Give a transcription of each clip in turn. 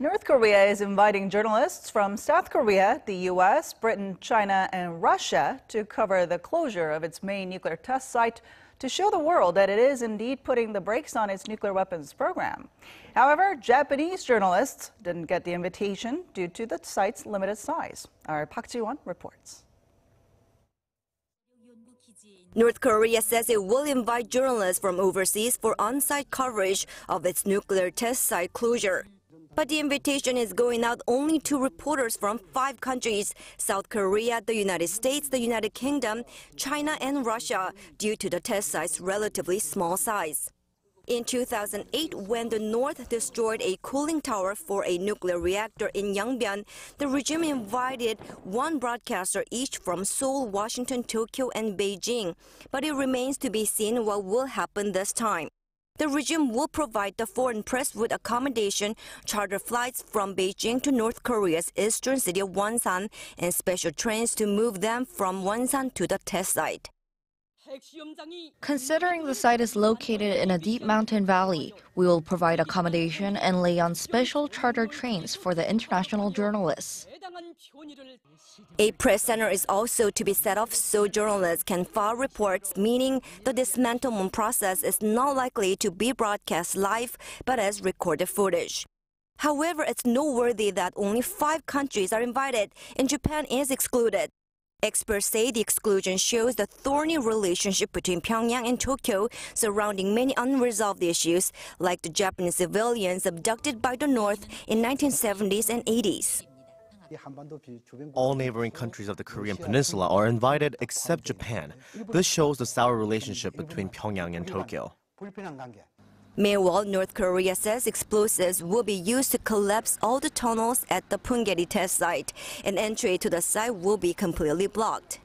North Korea is inviting journalists from South Korea, the U.S., Britain, China, and Russia to cover the closure of its main nuclear test site to show the world that it is indeed putting the brakes on its nuclear weapons program. However, Japanese journalists didn't get the invitation due to the site's limited size. Our Park Ji-won reports. North Korea says it will invite journalists from overseas for on-site coverage of its nuclear test site closure. But the invitation is going out only to reporters from 5 countries: South Korea, the United States, the United Kingdom, China, and Russia, due to the test site's relatively small size. In 2008, when the North destroyed a cooling tower for a nuclear reactor in Yongbyon, the regime invited 1 broadcaster each from Seoul, Washington, Tokyo, and Beijing. But it remains to be seen what will happen this time. The regime will provide the foreign press with accommodation, charter flights from Beijing to North Korea's eastern city of Wonsan, and special trains to move them from Wonsan to the test site. Considering the site is located in a deep mountain valley, we will provide accommodation and lay on special charter trains for the international journalists. A press center is also to be set up so journalists can file reports, meaning the dismantlement process is not likely to be broadcast live, but as recorded footage. However, it's noteworthy that only 5 countries are invited, and Japan is excluded. Experts say the exclusion shows the thorny relationship between Pyongyang and Tokyo surrounding many unresolved issues, like the Japanese civilians abducted by the North in 1970s and 80s. All neighboring countries of the Korean Peninsula are invited except Japan. This shows the sour relationship between Pyongyang and Tokyo. Meanwhile, North Korea says explosives will be used to collapse all the tunnels at the Punggye test site, and entry to the site will be completely blocked.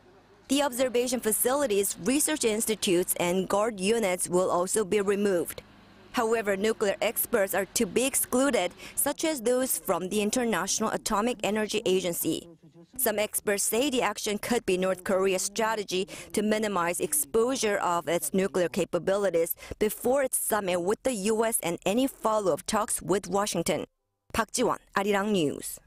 The observation facilities, research institutes, and guard units will also be removed. However, nuclear experts are to be excluded, such as those from the International Atomic Energy Agency. Some experts say the action could be North Korea's strategy to minimize exposure of its nuclear capabilities before its summit with the U.S. and any follow-up talks with Washington. Park Ji-won, Arirang News.